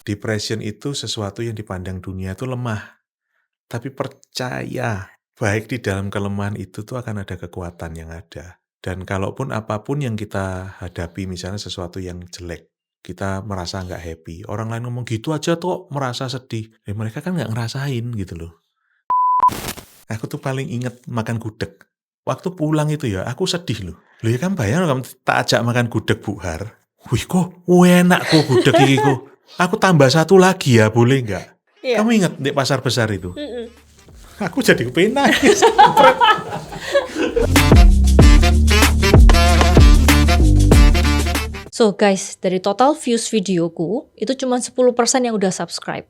depression itu sesuatu yang dipandang dunia itu lemah. Tapi percaya, baik di dalam kelemahan itu tuh akan ada kekuatan yang ada. Dan kalaupun apapun yang kita hadapi, misalnya sesuatu yang jelek, kita merasa nggak happy. Orang lain ngomong gitu aja tuh merasa sedih. Mereka kan nggak ngerasain gitu loh. Aku tuh paling inget makan gudeg. Waktu pulang itu ya, aku sedih loh. Loh ya kan bayang kamu tak ajak makan gudeg Buhar. Wih kok enak kok gudeg ini kok. Aku tambah satu lagi ya, boleh nggak? Iya. Kamu inget di pasar besar itu? Mm-mm. Aku jadi kepengen nangis. So guys, dari total views videoku, itu cuma 10% yang udah subscribe.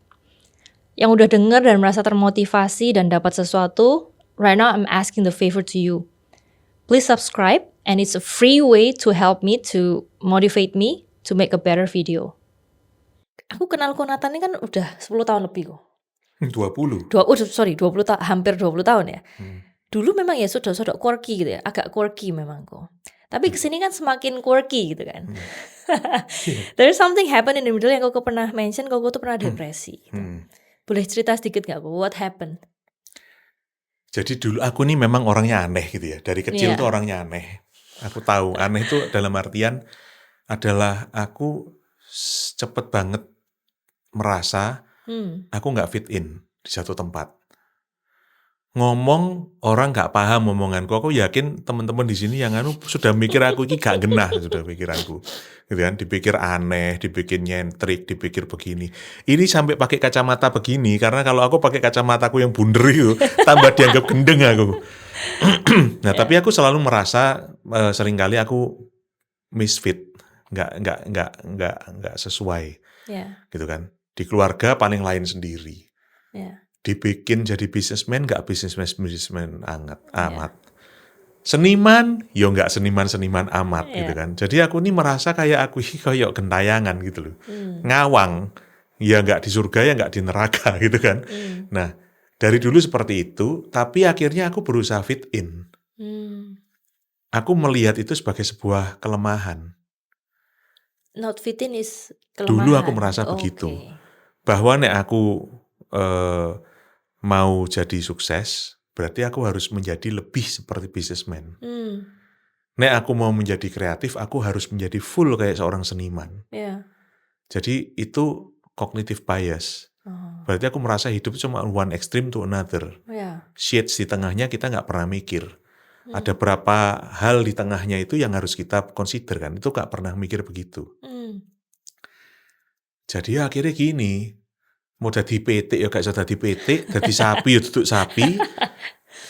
Yang udah denger dan merasa termotivasi dan dapat sesuatu, right now I'm asking the favor to you. Please subscribe, and it's a free way to help me, to motivate me to make a better video. Aku kenal Konatan ini kan udah 10 tahun lebih kok. 20. 20 tahun, hampir 20 tahun ya. Dulu memang ya sudah quirky gitu ya, agak quirky memang kok. Tapi kesini kan semakin quirky gitu kan. There's something happen in the middle yang kau pernah mention, kau tuh pernah depresi. Gitu. Boleh cerita sedikit gak kok, what happened? Jadi dulu aku nih memang orangnya aneh gitu ya. Dari kecil tuh orangnya aneh. Aku tahu aneh itu dalam artian adalah aku cepet banget merasa aku nggak fit in di satu tempat. Ngomong orang nggak paham omonganku. Aku yakin teman-teman di sini yang sudah mikir aku ini gak genah sudah pikiranku, gitu kan? Dipikir aneh, dipikir nyentrik, dipikir begini. Ini sampai pakai kacamata begini karena kalau aku pakai kacamataku yang bunder itu tambah dianggap gendeng aku. Nah tapi aku selalu merasa seringkali aku misfit, nggak sesuai, gitu kan? Di keluarga paling lain sendiri. Dibikin jadi businessman nggak businessman amat. Seniman yo nggak seniman amat gitu kan. Jadi aku ini merasa kayak aku kayak gentayangan gitu loh. Ngawang ya nggak di surga ya nggak di neraka gitu kan. Nah dari dulu seperti itu, tapi akhirnya aku berusaha fit in. Aku melihat itu sebagai sebuah kelemahan. Not fit in is kelemahan. Dulu aku merasa begitu. Bahwa nek aku mau jadi sukses, berarti aku harus menjadi lebih seperti businessman. Nek aku mau menjadi kreatif, aku harus menjadi full kayak seorang seniman. Jadi itu cognitive bias. Berarti aku merasa hidup cuma one extreme to another. Shades di tengahnya kita nggak pernah mikir. Ada berapa hal di tengahnya itu yang harus kita consider kan. Itu nggak pernah mikir begitu. Jadi akhirnya gini, mau jadi PT ya gak bisa jadi PT, jadi sapi ya duduk sapi.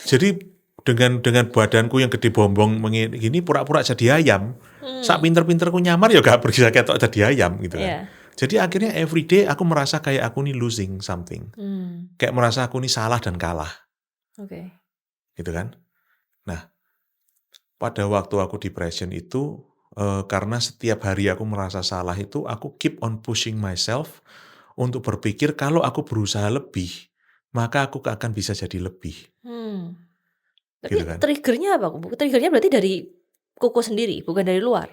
Jadi dengan badanku yang gede bombong gini pura-pura jadi ayam. Sak pinter-pinterku nyamar ya gak bisa ketok jadi ayam gitu kan. Jadi akhirnya everyday aku merasa kayak aku nih losing something. Kayak merasa aku nih salah dan kalah. Gitu kan. Nah pada waktu aku depression itu karena setiap hari aku merasa salah itu aku keep on pushing myself untuk berpikir kalau aku berusaha lebih, maka aku akan bisa jadi lebih. Tapi Gitu kan? Triggernya apa? Triggernya berarti dari Koko sendiri, bukan dari luar?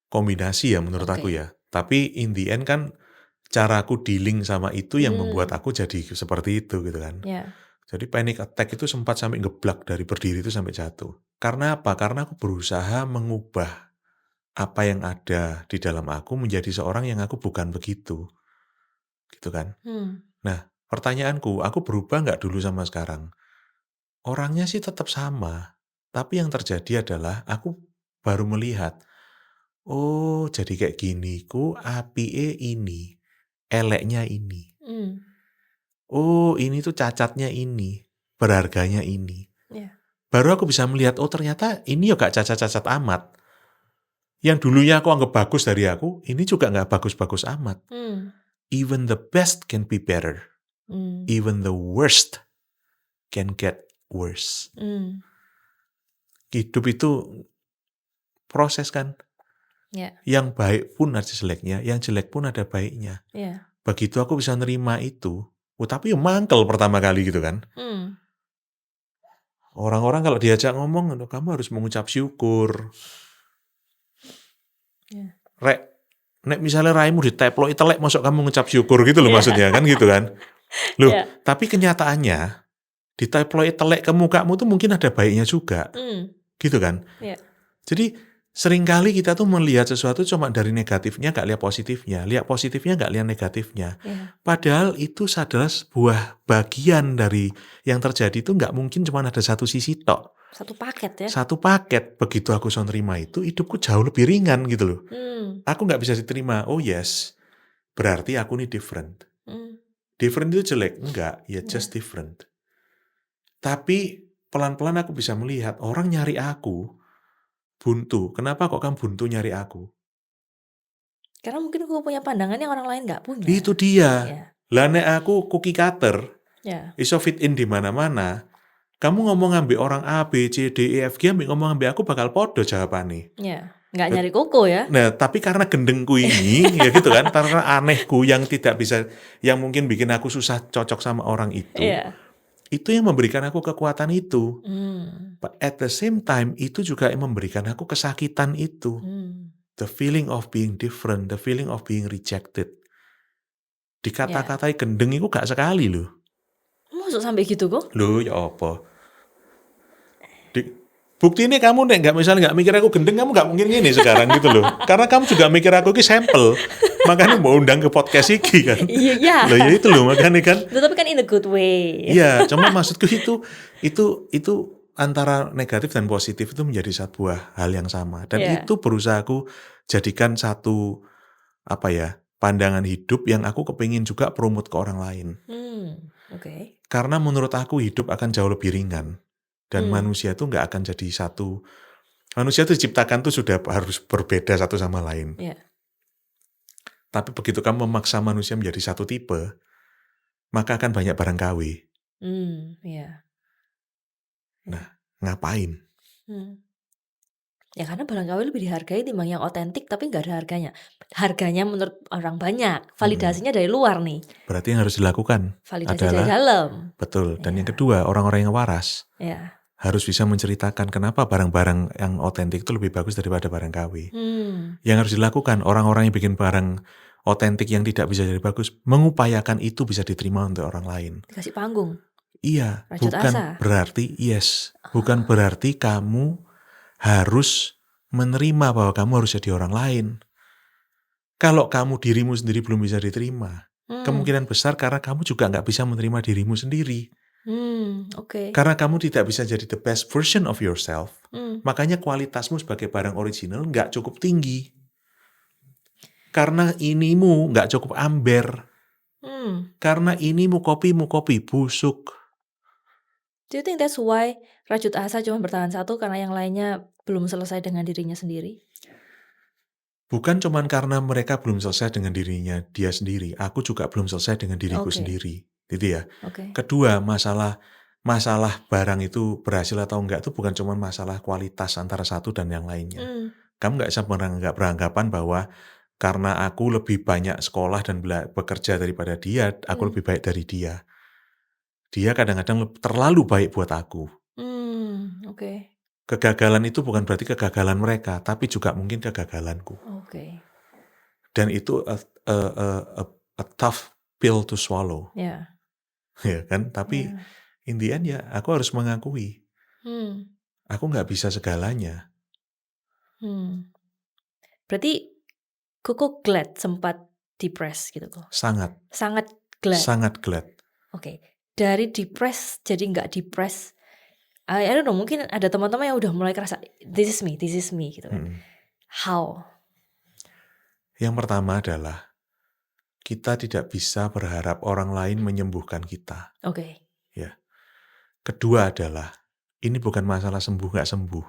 Kombinasi ya menurut aku ya. Tapi in the end kan cara aku dealing sama itu yang membuat aku jadi seperti itu gitu kan. Jadi panic attack itu sempat sampai ngeblak dari berdiri itu sampai jatuh. Karena apa? Karena aku berusaha mengubah apa yang ada di dalam aku menjadi seorang yang aku bukan begitu. Gitu kan. Nah pertanyaanku, aku berubah nggak dulu sama sekarang? Orangnya sih tetap sama. Tapi yang terjadi adalah aku baru melihat, oh jadi kayak gini, ku apike ini, eleknya ini. Oh ini tuh cacatnya ini, berharganya ini. Baru aku bisa melihat, oh ternyata ini ya gak cacat-cacat amat. Yang dulunya aku anggap bagus dari aku, ini juga gak bagus-bagus amat. Even the best can be better. Even the worst can get worse. Hidup itu proses kan. Yang baik pun ada jeleknya, yang jelek pun ada baiknya. Begitu aku bisa nerima itu, tapi mangkel pertama kali gitu kan. Orang-orang kalau diajak ngomong, kamu harus mengucap syukur. Rek, nek misalnya raimu diteplok telek masuk kamu ngucap syukur gitu loh maksudnya kan gitu kan. Loh, tapi kenyataannya diteplok telek ke mukamu tuh mungkin ada baiknya juga. Gitu kan. Jadi seringkali kita tuh melihat sesuatu cuma dari negatifnya, gak lihat positifnya. Lihat positifnya, gak lihat negatifnya. Padahal itu adalah sebuah bagian dari yang terjadi itu gak mungkin cuma ada satu sisi tok. Satu paket ya? Satu paket. Begitu aku bisa terima itu, hidupku jauh lebih ringan gitu loh. Aku gak bisa diterima, oh yes, berarti aku ini different. Different itu jelek? Enggak, ya just different. Tapi pelan-pelan aku bisa melihat orang nyari aku, buntu. Kenapa kok kamu buntu nyari aku? Karena mungkin aku punya pandangan yang orang lain gak punya. Itu dia. Lah nek aku cookie cutter, iso fit in di mana-mana. Kamu ngomong ambil orang A, B, C, D, E, F, G, ngomong ambil aku bakal podo jawabannya. Nggak nyari koko ya. Nah, tapi karena gendengku ini, ya gitu kan, karena anehku yang tidak bisa, yang mungkin bikin aku susah cocok sama orang itu. Itu yang memberikan aku kekuatan itu. But at the same time, itu juga yang memberikan aku kesakitan itu. The feeling of being different, the feeling of being rejected. Dikata-katai gendeng itu gak sekali loh. Masuk sampai gitu kok? Loh, ya apa? Bukti ini kamu nggak misalnya nggak mikir aku gendeng, kamu nggak mungkin gini sekarang gitu loh. Karena kamu juga mikir aku ini sampel. Makanya mau undang ke podcast ini kan. Iya. Loh ya itu loh makanya kan. Tapi kan in a good way. Iya, cuma maksudku itu antara negatif dan positif itu menjadi sebuah hal yang sama. Dan itu berusaha aku jadikan satu pandangan hidup yang aku kepingin juga promote ke orang lain. Karena menurut aku hidup akan jauh lebih ringan. Dan manusia itu nggak akan jadi satu. Manusia itu diciptakan tuh sudah harus berbeda satu sama lain. Tapi begitu kamu memaksa manusia menjadi satu tipe, maka akan banyak barang KW. Nah, ngapain? Ya karena barang KW lebih dihargai timbang yang otentik tapi nggak ada harganya. Harganya menurut orang banyak. Validasinya dari luar nih. Berarti yang harus dilakukan validasi adalah dari dalam. Betul. Dan yang kedua, orang-orang yang waras. Harus bisa menceritakan kenapa barang-barang yang otentik itu lebih bagus daripada barang KW. Yang harus dilakukan, orang-orang yang bikin barang otentik yang tidak bisa jadi bagus, mengupayakan itu bisa diterima untuk orang lain. Dikasih panggung. Iya, Rajut bukan asa. berarti bukan berarti kamu harus menerima bahwa kamu harus jadi orang lain. Kalau kamu dirimu sendiri belum bisa diterima, kemungkinan besar karena kamu juga nggak bisa menerima dirimu sendiri. Karena kamu tidak bisa jadi the best version of yourself, makanya kualitasmu sebagai barang original nggak cukup tinggi. Karena inimu nggak cukup amber. Karena inimu kopi busuk. Do you think that's why Rajut Asa cuma bertahan satu karena yang lainnya belum selesai dengan dirinya sendiri? Bukan cuma karena mereka belum selesai dengan dirinya dia sendiri, aku juga belum selesai dengan diriku sendiri. Gitu ya. Kedua, masalah barang itu berhasil atau enggak itu bukan cuma masalah kualitas antara satu dan yang lainnya. Kamu nggak bisa beranggapan bahwa karena aku lebih banyak sekolah dan bekerja daripada dia, aku lebih baik dari dia. Dia kadang-kadang terlalu baik buat aku. Kegagalan itu bukan berarti kegagalan mereka, tapi juga mungkin kegagalanku. Dan itu a tough pill to swallow. Ya kan? Tapi in the end ya aku harus mengakui. Aku nggak bisa segalanya. Berarti Koko glad sempat depres gitu kok? Sangat glad? Sangat glad. Dari depres jadi nggak depres, I don't know, mungkin ada teman-teman yang udah mulai kerasa this is me gitu kan. How? Yang pertama adalah kita tidak bisa berharap orang lain menyembuhkan kita. Ya. Kedua adalah ini bukan masalah sembuh nggak sembuh.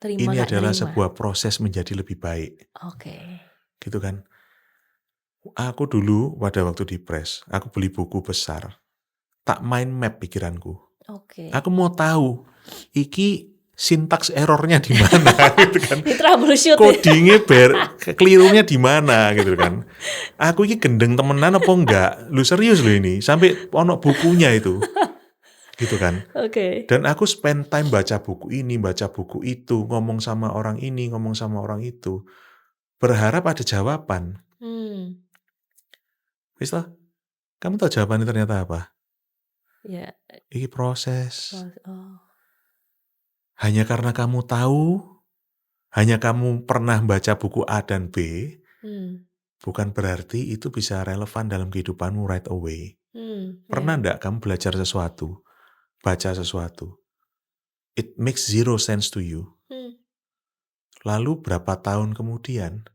Terima, ini adalah sebuah proses menjadi lebih baik. Gitu kan. Aku dulu pada waktu depres, aku beli buku besar. Tak mind map pikiranku. Aku mau tahu iki sintaks errornya di mana gitu kan. Codingnya kelirunya di mana gitu kan. Aku ini gendeng temenan apa enggak? Lu serius lu ini sampai ono bukunya itu. Gitu kan. Dan aku spend time baca buku ini, baca buku itu, ngomong sama orang ini, ngomong sama orang itu. berharap ada jawaban. Wis lah, kamu tahu jawabannya ternyata apa? Ya. Ini proses. Oh. Hanya karena kamu tahu, hanya kamu pernah baca buku A dan B, bukan berarti itu bisa relevan dalam kehidupanmu right away. Pernah enggak kamu belajar sesuatu, baca sesuatu, it makes zero sense to you. Lalu berapa tahun kemudian,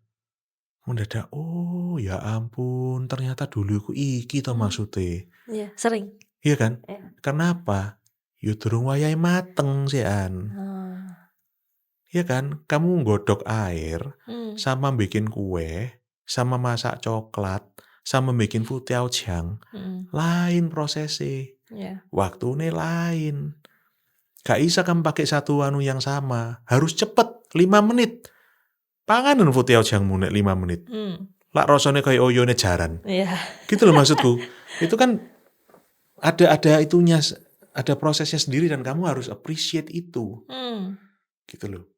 mendadak, oh ya ampun, ternyata dulu aku iki to maksudnya. Iya, sering. Iya kan? Kenapa? Ya durung wayahe mateng sian. Iya kan? Kamu nggodok air, sama bikin kue, sama masak coklat, sama bikin futiaojang, lain prosesnya. Waktunya lain. Gak bisa kamu pakai satu anu yang sama. Harus cepet, 5 menit. Panganan futiaojangmu nek 5 menit. Lak rasanya kayak oyone jaran. Gitu loh maksudku. Itu kan ada itunya, ada prosesnya sendiri dan kamu harus appreciate itu. Gitu loh.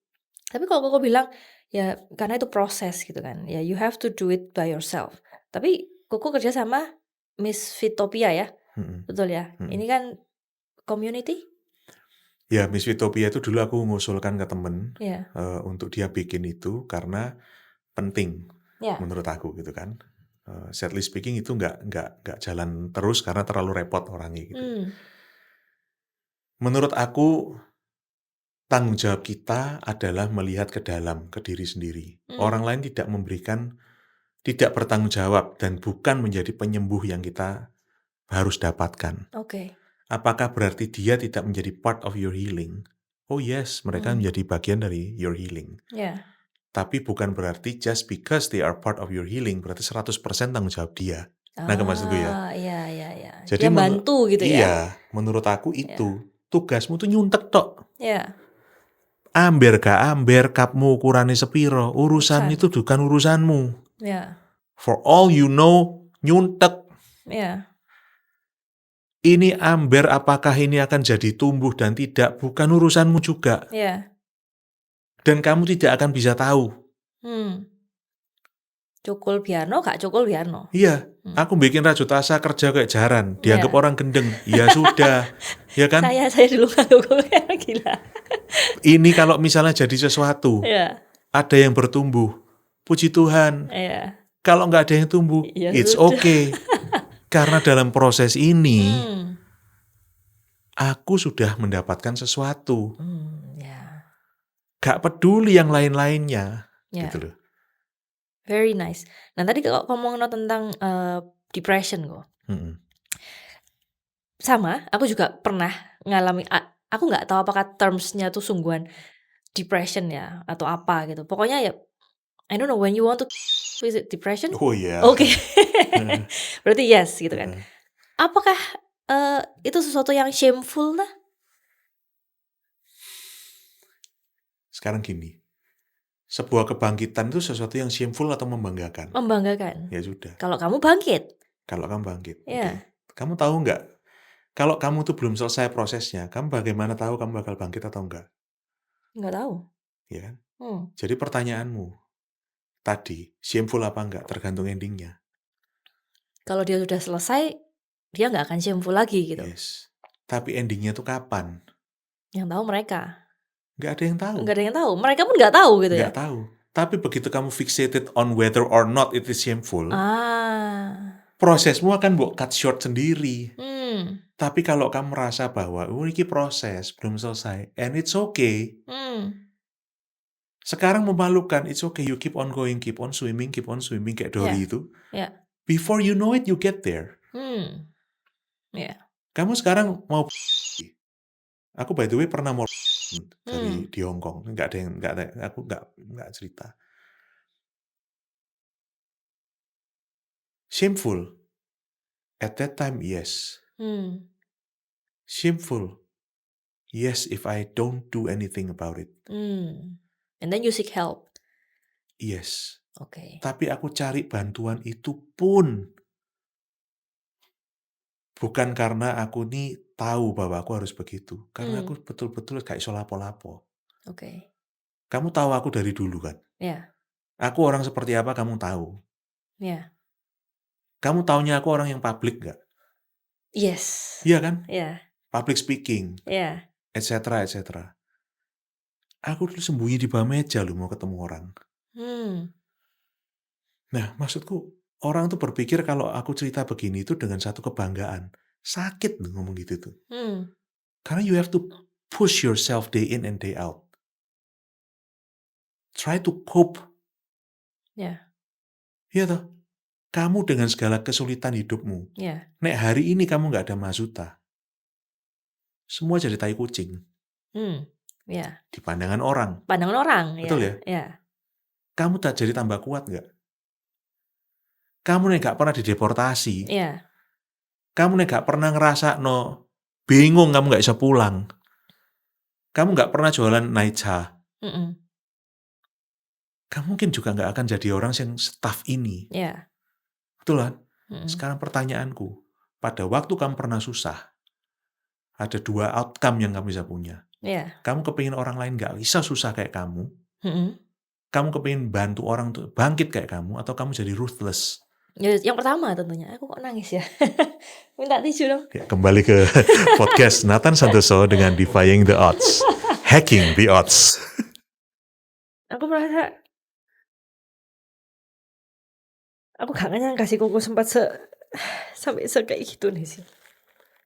Tapi kalau Koko bilang, ya karena itu proses gitu kan. Ya you have to do it by yourself. Tapi Koko kerja sama Miss Fitopia ya? Betul ya? Ini kan community? Ya, Miss Fitopia itu dulu aku ngusulkan ke temen untuk dia bikin itu karena penting menurut aku gitu kan. Sadly speaking itu nggak jalan terus karena terlalu repot orangnya gitu. Menurut aku tanggung jawab kita adalah melihat ke dalam, ke diri sendiri. Orang lain tidak bertanggung jawab dan bukan menjadi penyembuh yang kita harus dapatkan. Apakah berarti dia tidak menjadi part of your healing? Oh yes, mereka menjadi bagian dari your healing. Tapi bukan berarti just because they are part of your healing, berarti 100% tanggung jawab dia. Nah, maksudku ya. Iya. Jadi dia bantu gitu ya. Iya, menurut aku itu. Tugasmu tuh nyuntek tok. Iya. Amber gak amber, kapmu ukurannya sepiro, urusan itu bukan urusanmu. For all you know, nyuntek. Ini amber, apakah ini akan jadi tumbuh dan tidak, bukan urusanmu juga. Dan kamu tidak akan bisa tahu. Cukul biarno, gak cukul biarno. Iya, aku bikin rajutasa kerja kayak jaran, dianggap orang gendeng. Ya sudah, ya kan? Saya dulu nganggo kayak gila. Ini kalau misalnya jadi sesuatu, ada yang bertumbuh, puji Tuhan. Kalau nggak ada yang tumbuh, it's okay. Karena dalam proses ini, aku sudah mendapatkan sesuatu. Gak peduli yang lain-lainnya. Gitu loh. Very nice. Nah tadi kalau ngomongin tentang depression kok. Sama, aku juga pernah ngalami, aku nggak tahu apakah termsnya tuh sungguhan depression ya, atau apa gitu. Pokoknya ya, I don't know, when you want to visit depression? Oh iya. Oke. Berarti yes gitu kan. Apakah itu sesuatu yang shameful lah? Sekarang gini, sebuah kebangkitan itu sesuatu yang shameful atau membanggakan? Membanggakan. Ya sudah. Kalau kamu bangkit. Kalau kamu bangkit. Yeah. Okay. Kamu tahu nggak, kalau kamu tuh belum selesai prosesnya, kamu bagaimana tahu kamu bakal bangkit atau enggak? Nggak tahu. Ya kan? Jadi pertanyaanmu tadi, shameful apa enggak, tergantung endingnya. Kalau dia sudah selesai, dia nggak akan shameful lagi gitu. Yes. Tapi endingnya tuh kapan? Yang tahu mereka. Nggak ada yang tahu. Nggak ada yang tahu. Mereka pun nggak tahu gitu ya. Nggak tahu. Tapi begitu kamu fixated on whether or not it is shameful, prosesmu akan cut short sendiri. Tapi kalau kamu merasa bahwa ini proses belum selesai, and it's okay. Sekarang memalukan, it's okay. You keep on going, keep on swimming kayak Dory itu. Before you know it, you get there. Kamu sekarang mau, aku by the way pernah mau di Hong Kong, aku nggak cerita. Shameful. At that time, yes. Shameful. Yes, if I don't do anything about it. And then you seek help. Yes. Okay. Tapi aku cari bantuan itu pun bukan karena aku nih tahu bahwa aku harus begitu. Karena aku betul-betul gak iso lapo-lapo. Okay. Kamu tahu aku dari dulu kan? Yeah. Aku orang seperti apa kamu tahu. Yeah. Kamu taunya aku orang yang publik nggak? Yes. Iya kan? Yeah. Public speaking, Yeah. etc. Aku tuh sembunyi di bawah meja loh mau ketemu orang. Nah, maksudku orang tuh berpikir kalau aku cerita begini itu dengan satu kebanggaan. Sakit loh ngomong gitu tuh. Karena you have to push yourself day in and day out. Try to cope. Yeah. Iya toh? Kamu dengan segala kesulitan hidupmu. Yeah. Nek hari ini kamu nggak ada Masuta, semua jadi tai kucing. Yeah. Di pandangan orang. Pandangan orang. Betul ya? Yeah. Kamu tak jadi tambah kuat nggak? Kamu nek gak pernah dideportasi. Yeah. Kamu nek gak pernah ngerasa bingung kamu gak bisa pulang. Kamu gak pernah jualan Naicha. Kamu mungkin juga gak akan jadi orang yang staff ini. Yeah. Betul kan? Sekarang pertanyaanku, pada waktu kamu pernah susah, ada 2 outcome yang kamu bisa punya. Yeah. Kamu kepingin orang lain gak bisa susah kayak kamu. Kamu kepingin bantu orang untuk bangkit kayak kamu, atau kamu jadi ruthless. Yang pertama tentunya. Aku kok nangis ya? Minta tisu dong. Ya, kembali ke podcast Nathan Santoso dengan Defying the Odds. Hacking the Odds. Aku merasa aku gak nyangka sih Koko sempat sampai kayak gitu nih sih.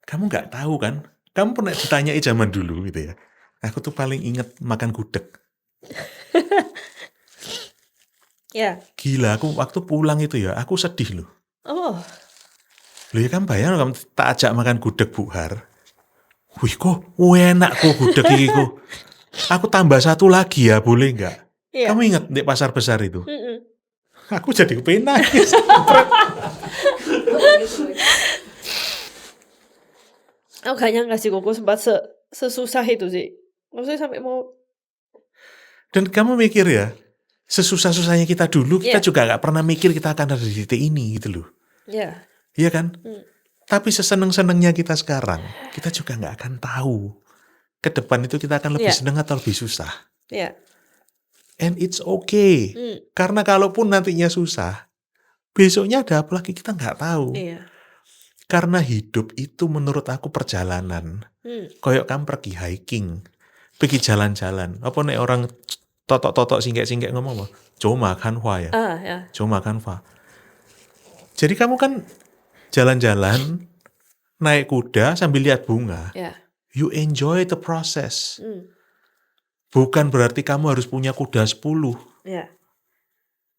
Kamu gak tahu kan? Kamu pernah ditanyai zaman dulu gitu ya. Aku tuh paling inget makan gudeg. Ya. Gila, aku waktu pulang itu ya, aku sedih loh. Oh. Loh ya kan bayang kamu tak ajak makan gudeg Bu Har. Wih kok enak kok gudeg ini kok. Aku tambah 1 lagi ya, boleh nggak? Yeah. Kamu ingat di pasar besar itu? Aku jadi kepengen nangis. Aku gak nyangka sih Koko sempat sesusah itu sih. Maksudnya sampai mau. Dan kamu mikir ya, sesusah-susahnya kita dulu, kita juga gak pernah mikir kita akan ada di titik ini gitu loh. Iya. Iya kan? Tapi seseneng-senengnya kita sekarang, kita juga gak akan tahu ke depan itu kita akan lebih seneng atau lebih susah. Iya. And it's okay. Karena kalaupun nantinya susah, besoknya ada apa lagi kita gak tahu. Iya. Karena hidup itu menurut aku perjalanan. Kayak kamu pergi hiking, pergi jalan-jalan. Apa nih orang totok-totok singgek-singgek ngomong apa? Cuma makan hua ya. Cuma makan hua. Jadi kamu kan jalan-jalan, naik kuda sambil lihat bunga. You enjoy the process. Bukan berarti kamu harus punya kuda 10.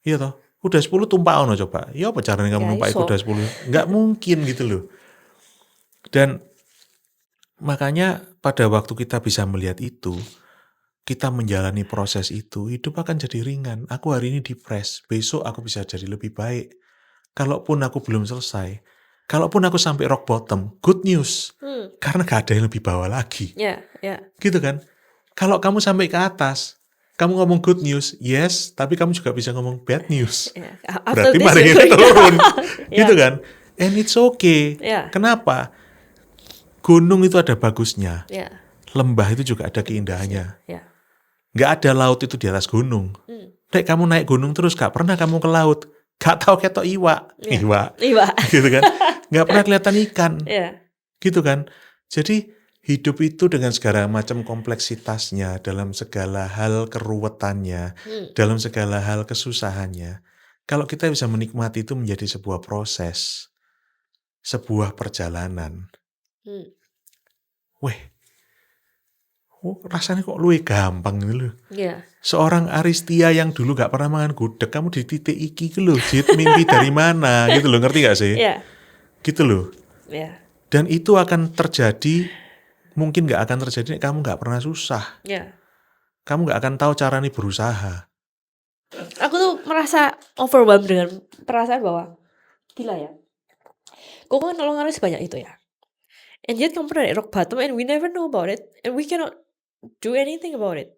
Iya toh? Kuda 10 tumpah ono coba. Ya apa caranya kamu numpai kuda 10? Nggak mungkin gitu loh. Dan makanya pada waktu kita bisa melihat itu, kita menjalani proses itu, hidup akan jadi ringan. Aku hari ini depres, besok aku bisa jadi lebih baik. Kalaupun aku belum selesai, kalaupun aku sampai rock bottom, good news. Karena gak ada yang lebih bawah lagi. Gitu kan? Kalau kamu sampai ke atas, kamu ngomong good news, yes, tapi kamu juga bisa ngomong bad news. Berarti mari kita turun. Gitu kan? And it's okay. Kenapa? Gunung itu ada bagusnya. Lembah itu juga ada keindahannya. Gak ada laut itu di atas gunung. Nek kamu naik gunung terus gak pernah kamu ke laut. Gak tahu ketok iwa. Gitu kan? Gak pernah kelihatan ikan. Gitu kan? Jadi hidup itu dengan segala macam kompleksitasnya, dalam segala hal keruwetannya, dalam segala hal kesusahannya. Kalau kita bisa menikmati itu menjadi sebuah proses, sebuah perjalanan. Rasanya kok luwih gampang gitu loh. Seorang Aristia yang dulu gak pernah makan gudeg, kamu di titik iki gitu loh. Mimpi dari mana gitu loh, ngerti gak sih? Gitu loh. Dan itu akan terjadi, mungkin gak akan terjadi kamu gak pernah susah. Kamu gak akan tahu cara nih berusaha. Aku tuh merasa overwhelmed dengan perasaan bahwa gila ya. Kok kan nolongannya sebanyak itu ya. And yet kamu pernah rock bottom and we never know about it. And we cannot do anything about it.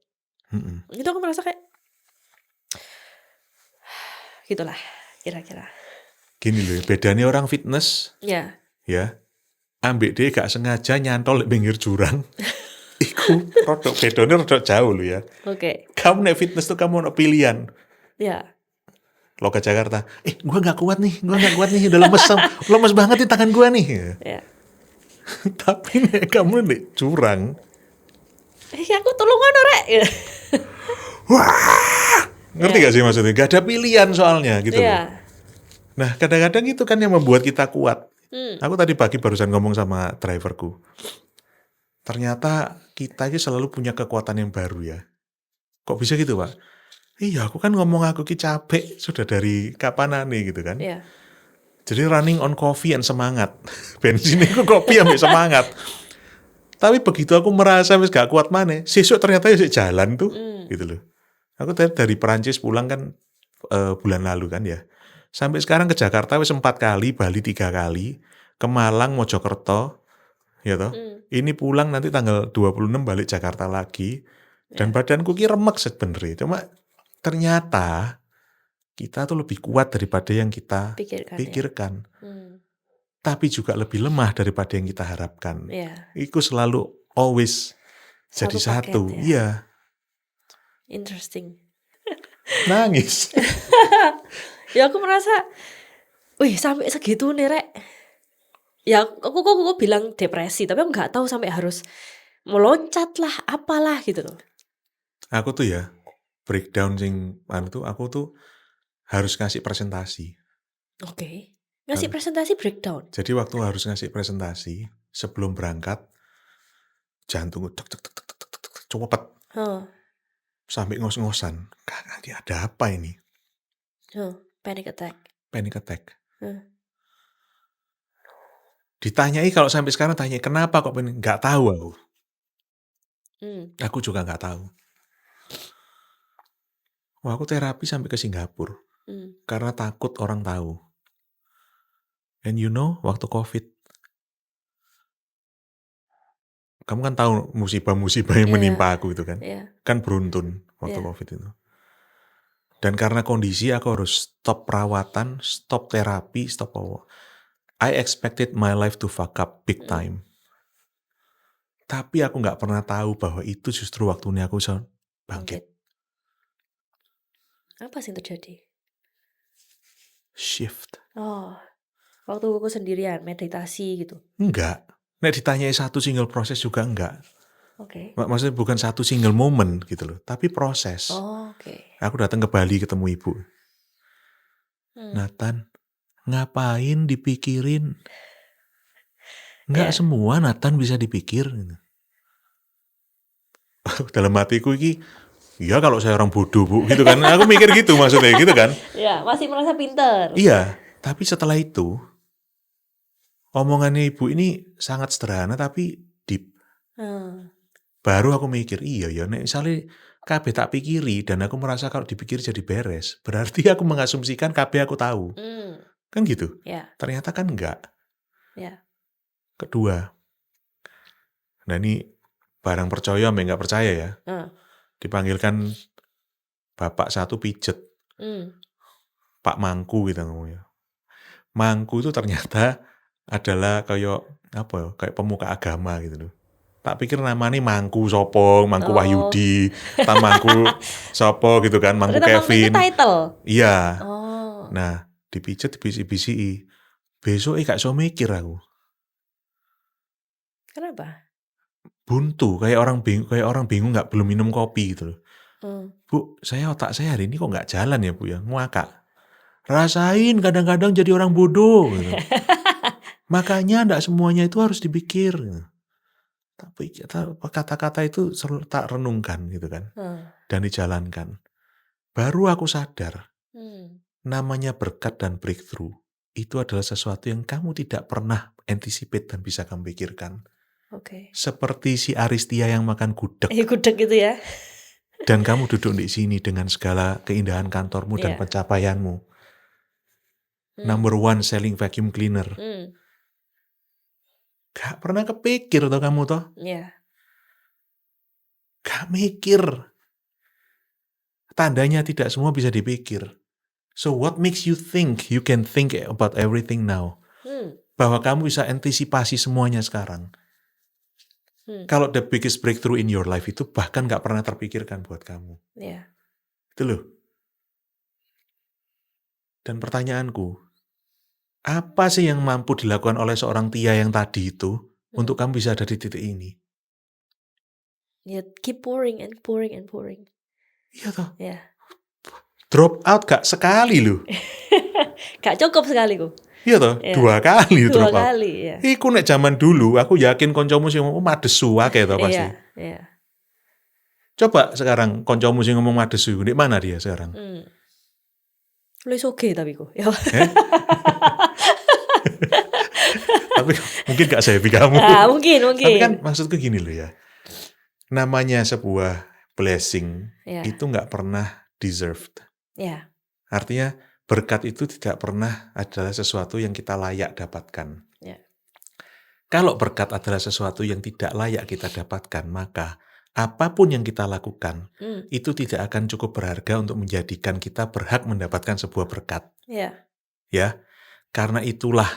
Itu aku merasa kayak gitulah kira-kira. Gini loh, bedanya orang fitness. Ya. Ambek dia gak sengaja nyantol di pinggir jurang. Iku bedanya rodok jauh loh ya. Kamu naik fitness tuh kamu ada pilihan. Logat Jakarta, gue nggak kuat nih, udah lemes banget nih tangan gue nih. Yeah. Tapi nek kamu nek curang, aku tulungan rek. wah, ngerti gak sih maksudnya? Gak ada pilihan soalnya gitu loh. Nah kadang-kadang itu kan yang membuat kita kuat. Aku tadi pagi barusan ngomong sama driverku. Ternyata kita ini selalu punya kekuatan yang baru ya. Kok bisa gitu Pak? Iya aku kan ngomong aku ki capek sudah dari kapanan nih gitu kan. Yeah. Jadi running on coffee and semangat. Bensin itu kopi ambil semangat. Tapi begitu aku merasa wis gak kuat maneh, sesuk ternyata ya jalan tuh gitu loh. Aku dari Perancis pulang kan bulan lalu kan ya. Sampai sekarang ke Jakarta wis 4 kali, Bali 3 kali, ke Malang, Mojokerto, ya toh. Ini pulang nanti tanggal 26 balik Jakarta lagi. Dan badanku ki remek sebenarnya. Cuma ternyata kita tuh lebih kuat daripada yang kita pikirkan. Tapi juga lebih lemah daripada yang kita harapkan. Itu selalu always jadi satu. Ya. Iya. Interesting. Nangis. Ya aku merasa, wih sampai segitu nih rek. Ya aku bilang depresi, tapi aku nggak tahu sampai harus meloncat lah, apalah gitu loh. Aku tuh ya breakdown aku tuh harus ngasih presentasi. Oke. Ngasih presentasi breakdown. Jadi waktu harus ngasih presentasi sebelum berangkat, jantung cepet. Sampai ngos-ngosan. Ada apa ini? Panic attack. Ditanyai kalau sampai sekarang tanya kenapa kok nggak tahu aku. Aku juga nggak tahu. Wah, aku terapi sampai ke Singapura karena takut orang tahu. And you know, waktu COVID, kamu kan tahu musibah-musibah yang menimpa aku itu kan, kan beruntun waktu COVID itu. Dan karena kondisi aku harus stop perawatan, stop terapi, stop apa. I expected my life to fuck up big time. Tapi aku nggak pernah tahu bahwa itu justru waktunya aku bisa bangkit. Apa sih yang terjadi? Shift. Waktu aku sendirian, meditasi gitu? Enggak. Nek ditanyai satu single proses juga enggak. Oke. Maksudnya bukan satu single moment gitu loh, tapi proses. Oke. Aku datang ke Bali ketemu ibu. Nathan, ngapain dipikirin? Enggak semua Nathan bisa dipikir. Dalam hatiku iki, ya kalau saya orang bodoh bu, gitu kan. Aku mikir gitu maksudnya gitu kan. Ya, masih merasa pintar. Iya, tapi setelah itu, omongannya ibu ini sangat sederhana tapi deep. Baru aku mikir, iya ya, nek misalnya kabeh tak pikiri dan aku merasa kalau dipikir jadi beres, berarti aku mengasumsikan kabeh aku tahu. Kan gitu? Ternyata kan enggak. Kedua, nah ini barang percaya sampai enggak percaya ya. Dipanggilkan bapak satu pijet. Pak Mangku gitu ngomongnya. Mangku itu ternyata adalah kayak pemuka agama gitu loh. Tak pikir namanya Mangku Sopo, Mangku Wahyudi, Mangku Sopo gitu kan, Mangku Kevin. Mangku itu title? Iya. Nah, dipijet, dibisi-bisi. Besok gak so mikir aku. Kenapa? Buntu, kayak orang bingung gak belum minum kopi gitu loh. Bu, otak saya hari ini kok gak jalan ya Bu ya, ngakak. Rasain kadang-kadang jadi orang bodoh gitu. Makanya gak semuanya itu harus dipikir gitu. Tapi kata-kata itu tak renungkan gitu kan. Dan dijalankan. Baru aku sadar. Namanya berkat dan breakthrough. Itu adalah sesuatu yang kamu tidak pernah anticipate dan bisa kamu pikirkan. Seperti si Aristia yang makan gudeg. Gudeg gitu ya. Dan kamu duduk di sini dengan segala keindahan kantormu dan pencapaianmu. Number 1 selling vacuum cleaner. Gak pernah kepikir toh kamu toh? Gak mikir. Tandanya tidak semua bisa dipikir. So what makes you think you can think about everything now? Bahwa kamu bisa antisipasi semuanya sekarang. Kalau the biggest breakthrough in your life itu bahkan gak pernah terpikirkan buat kamu. Itu loh. Dan pertanyaanku, apa sih yang mampu dilakukan oleh seorang Tia yang tadi itu untuk kamu bisa ada di titik ini? Ya, keep pouring and pouring and pouring. Iya toh. Ya. Drop out gak sekali loh. Gak cukup sekali kok. Iya toh, Ya. 2 kali drop out. 2 kali, ya. Iku nek zaman dulu, aku yakin koncomu sing ngomong madesu akeh toh pasti. Iya. Coba sekarang koncomu sing ngomong madesu, di mana dia sekarang? Lu oke tapi kok. Ya. Tapi mungkin gak sehappy kamu. Mungkin. Tapi kan maksudku gini loh ya. Namanya sebuah blessing itu gak pernah deserved. Ya. Artinya berkat itu tidak pernah adalah sesuatu yang kita layak dapatkan. Ya. Kalau berkat adalah sesuatu yang tidak layak kita dapatkan, maka apapun yang kita lakukan itu tidak akan cukup berharga untuk menjadikan kita berhak mendapatkan sebuah berkat. Ya, karena itulah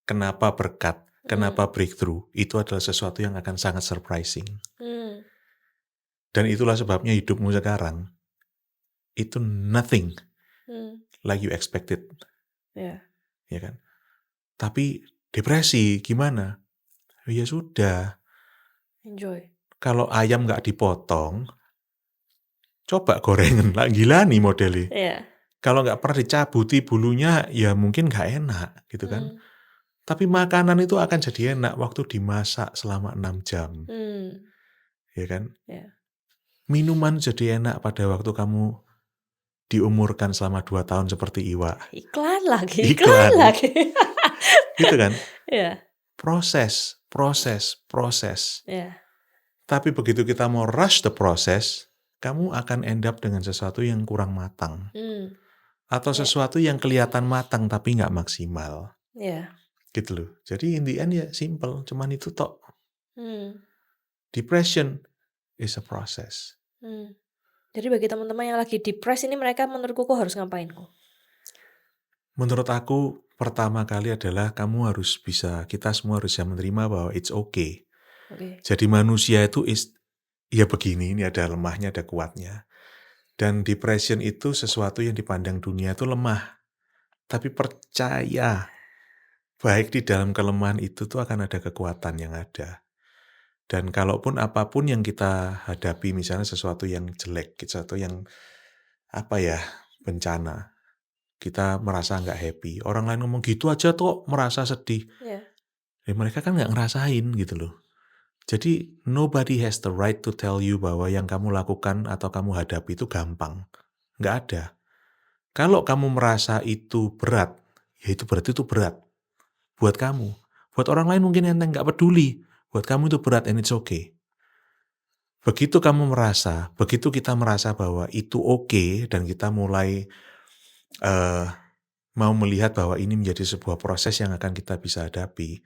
kenapa berkat, kenapa breakthrough itu adalah sesuatu yang akan sangat surprising. Dan itulah sebabnya hidupmu sekarang itu nothing like you expected. Ya kan? Tapi depresi gimana? Ya sudah. Enjoy. Kalau ayam nggak dipotong, coba gorengan lah, gila nih modelnya. Kalau nggak pernah dicabuti bulunya, ya mungkin nggak enak gitu kan. Tapi makanan itu akan jadi enak waktu dimasak selama 6 jam. Ya kan? Minuman jadi enak pada waktu kamu diumurkan selama 2 tahun seperti Iwa. Iklan lagi. Gitu kan? Proses. Tapi begitu kita mau rush the process, kamu akan end up dengan sesuatu yang kurang matang. Atau sesuatu yang kelihatan matang tapi nggak maksimal. Gitu loh. Jadi in the end ya simple, cuman itu tok. Depression is a process. Jadi bagi teman-teman yang lagi depres ini, mereka menurutku kok harus ngapain kok? Menurut aku pertama kali adalah kita semua harus bisa menerima bahwa it's okay. Jadi manusia itu ya begini, ini ada lemahnya, ada kuatnya. Dan depression itu sesuatu yang dipandang dunia itu lemah. Tapi percaya, baik di dalam kelemahan itu tuh akan ada kekuatan yang ada. Dan kalaupun apapun yang kita hadapi, misalnya sesuatu yang jelek, sesuatu yang bencana, kita merasa nggak happy. Orang lain ngomong gitu aja tuh merasa sedih. Ya mereka kan nggak ngerasain gitu loh. Jadi nobody has the right to tell you bahwa yang kamu lakukan atau kamu hadapi itu gampang. Nggak ada. Kalau kamu merasa itu berat, ya itu berarti itu berat. Buat kamu. Buat orang lain mungkin enteng nggak peduli. Buat kamu itu berat and it's okay. Begitu kita merasa bahwa itu okay dan kita mulai mau melihat bahwa ini menjadi sebuah proses yang akan kita bisa hadapi,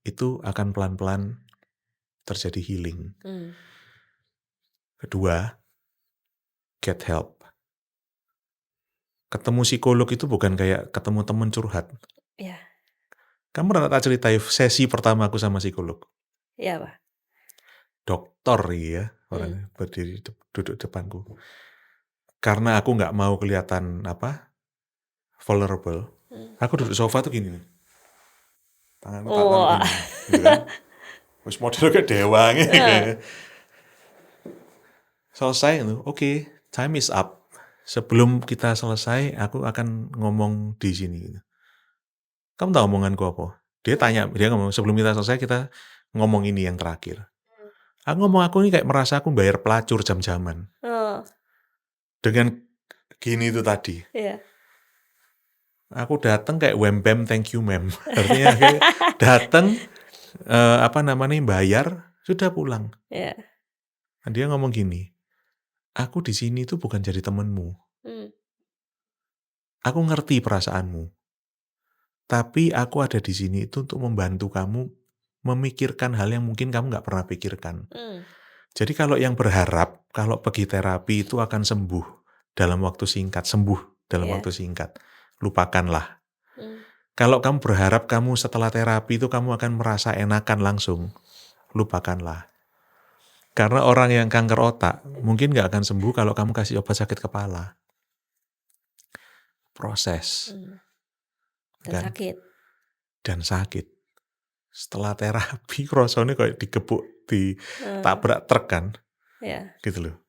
itu akan pelan-pelan terjadi healing. Kedua, get help. Ketemu psikolog itu bukan kayak ketemu teman curhat. Kamu pernah tak ceritain sesi pertama aku sama psikolog? Iya, Pak. Dokter ya, orang berdiri duduk depanku. Karena aku nggak mau kelihatan vulnerable, aku duduk sofa tuh gini nih. Tanganku tak gini, gitu kan. Terus modelnya kayak dewa gitu. Selesai itu, oke, time is up. Sebelum kita selesai, aku akan ngomong di sini. Kamu tahu omonganku apa? Dia ngomong, sebelum kita selesai, kita ngomong ini yang terakhir. Aku ini kayak merasa aku bayar pelacur jam-jaman. Dengan gini itu tadi. Aku datang kayak wham bam thank you ma'am. Artinya kayak datang bayar, sudah pulang. Dia ngomong gini, aku di sini tuh bukan jadi temenmu. Aku ngerti perasaanmu. Tapi aku ada di sini itu untuk membantu kamu memikirkan hal yang mungkin kamu nggak pernah pikirkan. Jadi kalau yang berharap, kalau pergi terapi itu akan sembuh dalam waktu singkat, waktu singkat, lupakanlah. Kalau kamu berharap kamu setelah terapi itu kamu akan merasa enakan langsung, lupakanlah. Karena orang yang kanker otak mungkin nggak akan sembuh kalau kamu kasih obat sakit kepala. proses. Dan kan? sakit. Dan sakit. Setelah terapi rasanya kayak digebuk, ditabrak truk kan. Gitu loh.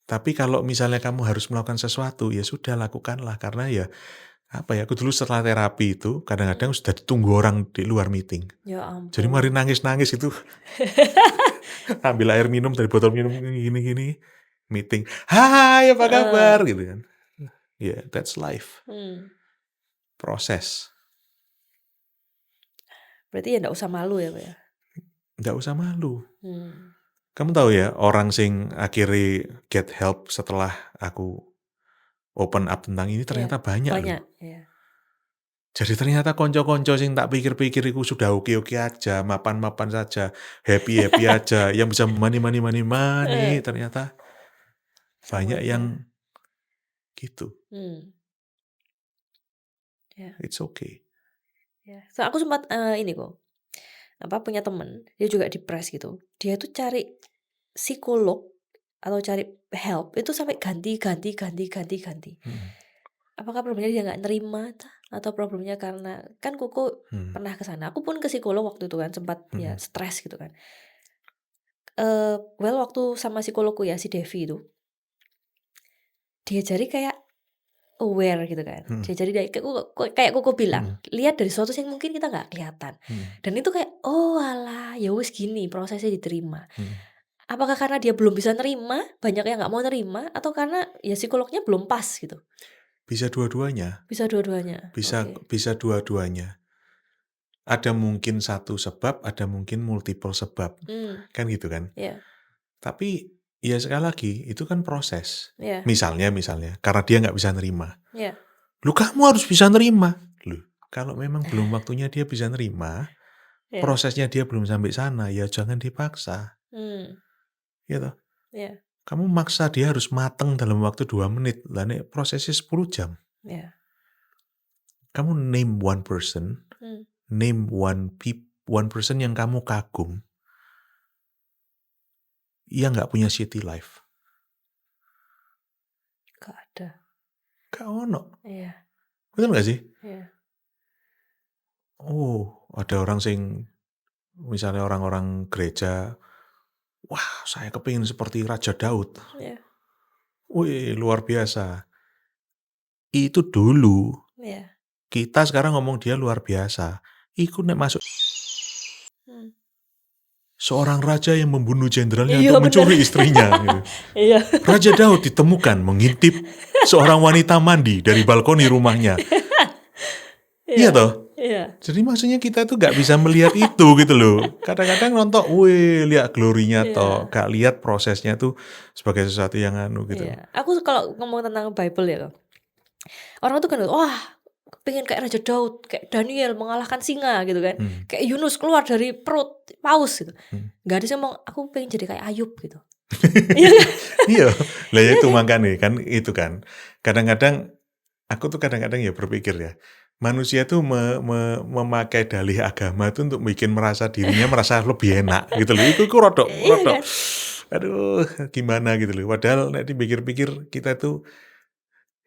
Tapi kalau misalnya kamu harus melakukan sesuatu, ya sudah lakukanlah. Karena ya, aku dulu setelah terapi itu, kadang-kadang sudah ditunggu orang di luar meeting. Ya ampun. Jadi mari nangis-nangis itu. Ambil air minum dari botol minum gini-gini. Meeting. Hai, apa kabar? Gitu kan. Yeah, that's life. Proses. Berarti ya gak usah malu ya Pak ya? Gak usah malu. Kamu tahu ya, orang sing akhirnya get help setelah aku open up tentang ini ternyata banyak loh. Jadi ternyata konco-konco sing tak pikir-pikir itu sudah oke-oke aja, mapan-mapan saja, happy-happy aja, yang bisa money, ternyata banyak yang gitu. It's okay. So aku sempat ini kok, punya temen, dia juga depres gitu. Dia tuh cari psikolog atau cari help itu sampai ganti. Apakah problemnya dia nggak nerima atau problemnya karena kan Koko pernah ke sana. Aku pun ke psikolog waktu itu kan sempat ya stres gitu kan. Waktu sama psikologku ya si Devi itu, dia jadi kayak aware gitu kan. Dia jadi kayak Koko bilang, lihat dari sesuatu yang mungkin kita nggak kelihatan. Dan itu kayak oh alah ya wis gini prosesnya diterima. Apakah karena dia belum bisa nerima, banyak yang nggak mau nerima, atau karena ya psikolognya belum pas gitu? Bisa dua-duanya. Bisa dua-duanya. Bisa dua-duanya. Ada mungkin satu sebab, ada mungkin multiple sebab. Kan gitu kan? Tapi ya sekali lagi, itu kan proses. Misalnya, karena dia nggak bisa nerima. Lu kamu harus bisa nerima. Lu, kalau memang belum waktunya dia bisa nerima, prosesnya dia belum sampai sana, ya jangan dipaksa. Gitu. Kamu maksa dia harus mateng dalam waktu 2 menit, lah nek prosesnya 10 jam. Kamu name one person, name one person yang kamu kagum, yang nggak punya city life. Gak ada. Gak ono. Betul nggak sih? Oh, ada orang sing, misalnya orang-orang gereja, wah saya kepingin seperti Raja Daud. Wih, luar biasa. Itu dulu. Kita sekarang ngomong dia luar biasa. Iku nek masuk seorang raja yang membunuh jenderalnya untuk mencuri istrinya. Gitu. Raja Daud ditemukan mengintip seorang wanita mandi dari balkoni rumahnya. Iya toh? Jadi maksudnya kita tuh gak bisa melihat itu gitu loh. Kadang-kadang nonton, wih lihat glorinya toh, gak lihat prosesnya tuh sebagai sesuatu yang gitu. Aku kalau ngomong tentang Bible ya, orang tuh kan, wah pengen kayak Raja Daud, kayak Daniel mengalahkan singa gitu kan, kayak Yunus keluar dari perut paus gitu. Gak ada sih ngomong, aku pengen jadi kayak Ayub gitu. Iya, lah ya itu makanya kan itu kan. Kadang-kadang aku tuh kadang-kadang ya berpikir ya, manusia tuh memakai dalih agama tuh untuk bikin dirinya merasa lebih enak gitu loh. Itu rodok. Aduh, gimana gitu loh. Padahal nek dipikir-pikir kita tuh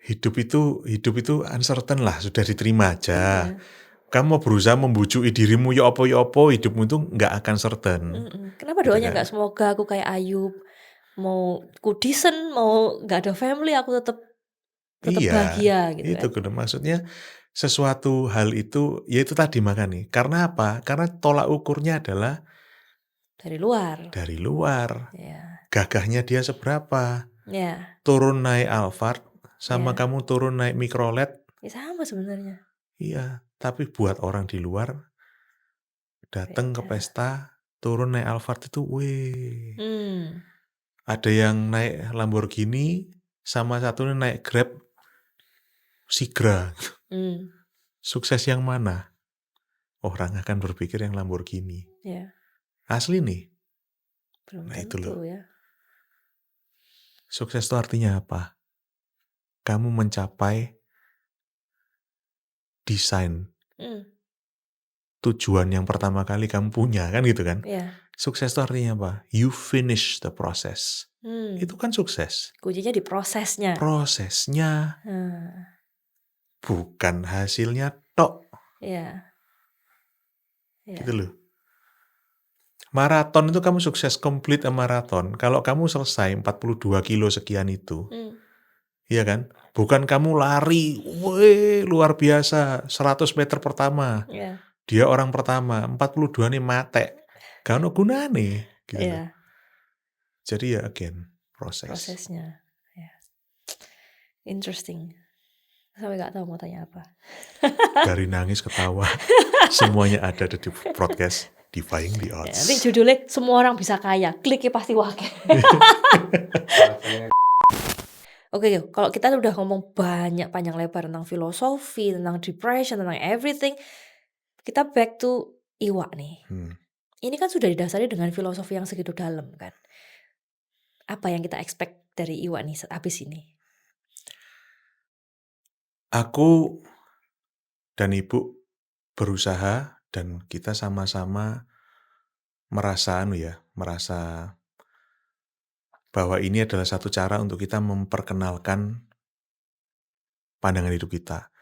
hidup itu uncertain lah, sudah diterima aja. Kamu mau berusaha membujuki dirimu ya apa, hidupmu itu nggak akan certain. Kenapa doanya nggak semoga aku kayak Ayub, mau ku decent, mau nggak ada family, aku tetap bahagia gitu itu kan. Maksudnya sesuatu hal itu, ya itu tadi makanya. Karena apa? Karena tolak ukurnya adalah dari luar. Gagahnya dia seberapa? Turun naik Alphard sama kamu turun naik Mikrolet. Ya sama sebenarnya. Iya, tapi buat orang di luar datang ke pesta, turun naik Alphard itu, wih. Ada yang naik Lamborghini sama satunya naik Grab Sigra. Sukses yang mana? Orang akan berpikir yang Lamborghini. Asli nih. Belum nah tentu, itu loh. Ya. Sukses itu artinya apa? Kamu mencapai desain. Tujuan yang pertama kali kamu punya, kan gitu kan? Sukses itu artinya apa? You finish the process. Itu kan sukses. Kuncinya di prosesnya. Prosesnya. bukan hasilnya tok. Iya. Gitu loh. Maraton itu kamu sukses complete a maraton. Kalau kamu selesai 42 kilo sekian itu, iya kan? Bukan kamu lari, weh luar biasa, 100 meter pertama. Dia orang pertama, 42 nih mate. Gak ada gunanya. Gitu loh. Jadi ya again, prosesnya. Ya. Interesting. Sampai gak tahu mau tanya apa. Dari nangis ketawa, semuanya ada di podcast Defying the Odds. Nanti judulnya semua orang bisa kaya, kliknya pasti wakil. Oke, kalau kita udah ngomong banyak panjang lebar tentang filosofi, tentang depression, tentang everything, kita back to Iwa nih. Ini kan sudah didasari dengan filosofi yang segitu dalam kan. Apa yang kita expect dari Iwa nih habis ini? Aku dan Ibu berusaha dan kita sama-sama merasa bahwa ini adalah satu cara untuk kita memperkenalkan pandangan hidup kita.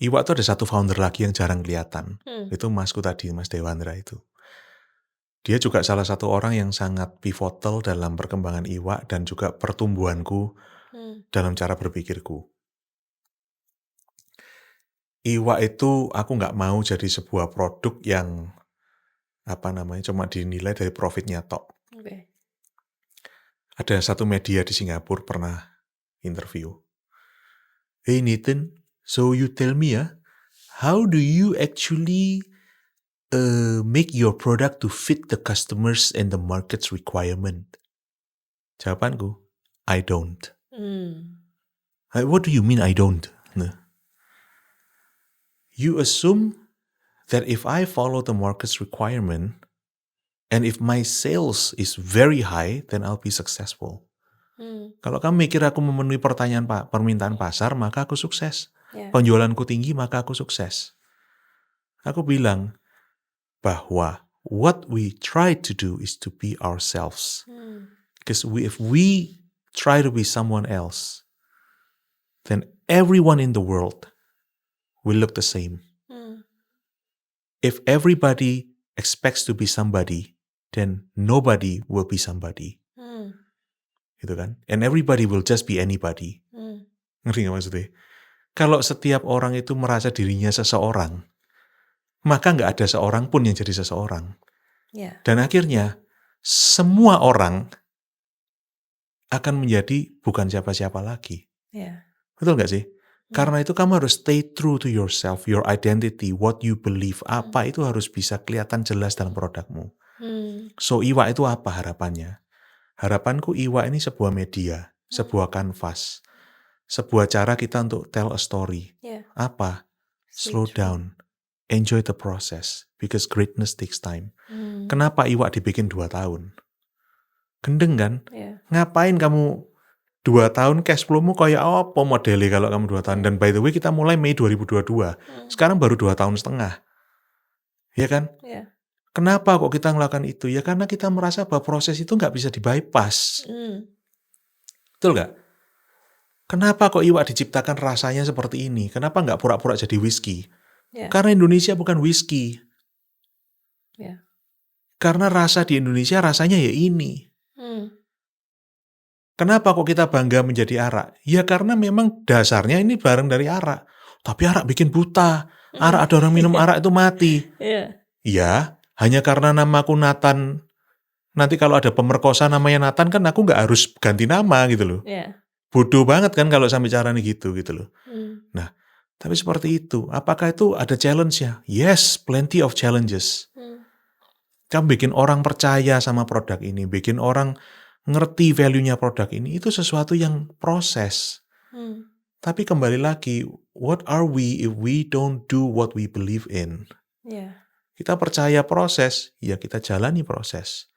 Iwa tuh ada satu founder lagi yang jarang kelihatan. Itu masku tadi, Mas Dewandra itu. Dia juga salah satu orang yang sangat pivotal dalam perkembangan Iwa dan juga pertumbuhanku dalam cara berpikirku. Iwa itu aku nggak mau jadi sebuah produk yang cuma dinilai dari profitnya tok. Ada satu media di Singapura pernah interview. Hey Nathan, so you tell me how do you actually make your product to fit the customers and the market's requirement? Jawabanku, I don't. What do you mean I don't? You assume that if I follow the market's requirement and if my sales is very high, then I'll be successful. Kalau kamu mikir aku memenuhi permintaan pasar, maka aku sukses. Penjualanku tinggi, maka aku sukses. Aku bilang bahwa what we try to do is to be ourselves. Because if we try to be someone else, then everyone in the world will look the same. If everybody expects to be somebody, then nobody will be somebody. Gitu kan? And everybody will just be anybody. Ngerti gak maksudnya? Kalau setiap orang itu merasa dirinya seseorang, maka gak ada seorang pun yang jadi seseorang. Dan akhirnya, semua orang akan menjadi bukan siapa-siapa lagi. Betul gak sih? Karena itu kamu harus stay true to yourself, your identity, what you believe. Apa itu harus bisa kelihatan jelas dalam produkmu. So Iwa itu apa harapannya? Harapanku Iwa ini sebuah media, sebuah kanvas, sebuah cara kita untuk tell a story. Apa? Slow down, enjoy the process, because greatness takes time. Kenapa Iwa dibikin 2 tahun? Gendeng kan? Ngapain kamu 2 tahun cash flow-mu kayak apa modelnya kalau kamu 2 tahun? Dan by the way kita mulai Mei 2022, sekarang baru 2 tahun setengah. Ya kan? Kenapa kok kita melakukan itu? Ya karena kita merasa bahwa proses itu nggak bisa di-bypass. Betul nggak? Kenapa kok Iwa diciptakan rasanya seperti ini? Kenapa nggak pura-pura jadi whisky? Karena Indonesia bukan whisky. Karena rasa di Indonesia rasanya ya ini. Kenapa kok kita bangga menjadi arak? Ya karena memang dasarnya ini barang dari arak. Tapi arak bikin buta. Arak ada orang minum arak itu mati. Ya, hanya karena namaku Nathan. Nanti kalau ada pemerkosa namanya Nathan kan aku nggak harus ganti nama gitu loh. Bodoh banget kan kalau sampai caranya gitu loh. Nah, tapi seperti itu. Apakah itu ada challenge-nya? Yes, plenty of challenges. Kamu bikin orang percaya sama produk ini, bikin orang ngerti value-nya produk ini, itu sesuatu yang proses. Tapi kembali lagi, what are we if we don't do what we believe in? Kita percaya proses, ya kita jalani proses.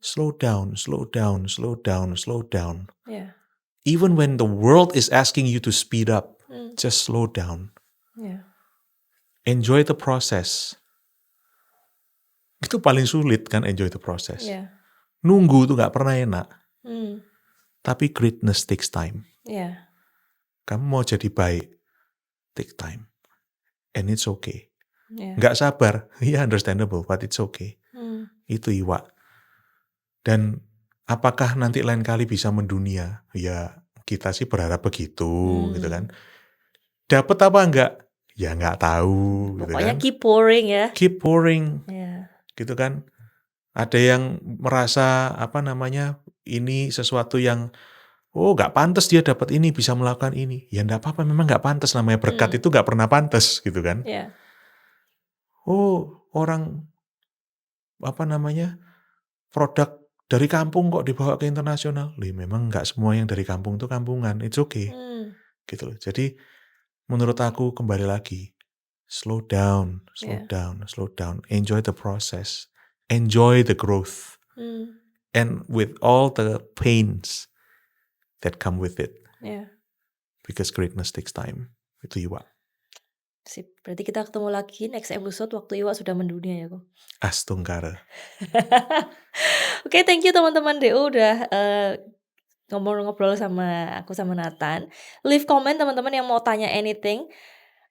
Slow down, slow down, slow down, slow down. Even when the world is asking you to speed up, just slow down. Enjoy the process. Itu paling sulit kan, enjoy the process. Nunggu tuh gak pernah enak. Tapi greatness takes time. Kamu mau jadi baik, take time. And it's okay. Yeah. Nggak sabar, ya understandable, but it's okay. Itu Iwa. Dan apakah nanti lain kali bisa mendunia? Ya kita sih berharap begitu gitu kan. Dapat apa enggak? Ya nggak tahu gitu Pokoknya kan. keep pouring ya. Keep pouring. Yeah. Gitu kan. Ada yang merasa ini sesuatu yang nggak pantas dia dapat ini, bisa melakukan ini. Ya nggak apa-apa, memang nggak pantas, namanya berkat itu nggak pernah pantas gitu kan. Yeah. Orang produk dari kampung kok dibawa ke internasional. Memang nggak semua yang dari kampung itu kampungan. It's okay. Gitu loh. Jadi menurut aku kembali lagi, slow down. Enjoy the process. Enjoy the growth. And with all the pains that come with it. Yeah. Because greatness takes time. Itu Iwa. Sip. Berarti kita ketemu lagi next episode waktu Iwa sudah mendunia ya kok. Astungkara. Oke, thank you teman-teman DO udah ngobrol sama aku sama Nathan. Leave comment teman-teman yang mau tanya anything.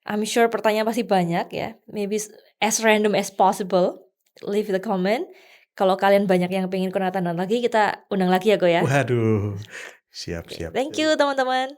I'm sure pertanyaan pasti banyak ya. Maybe as random as possible. Leave the comment. Kalau kalian banyak yang pengen ke Nathan lagi, kita undang lagi ya kok ya. Waduh. Siap. Thank you teman-teman.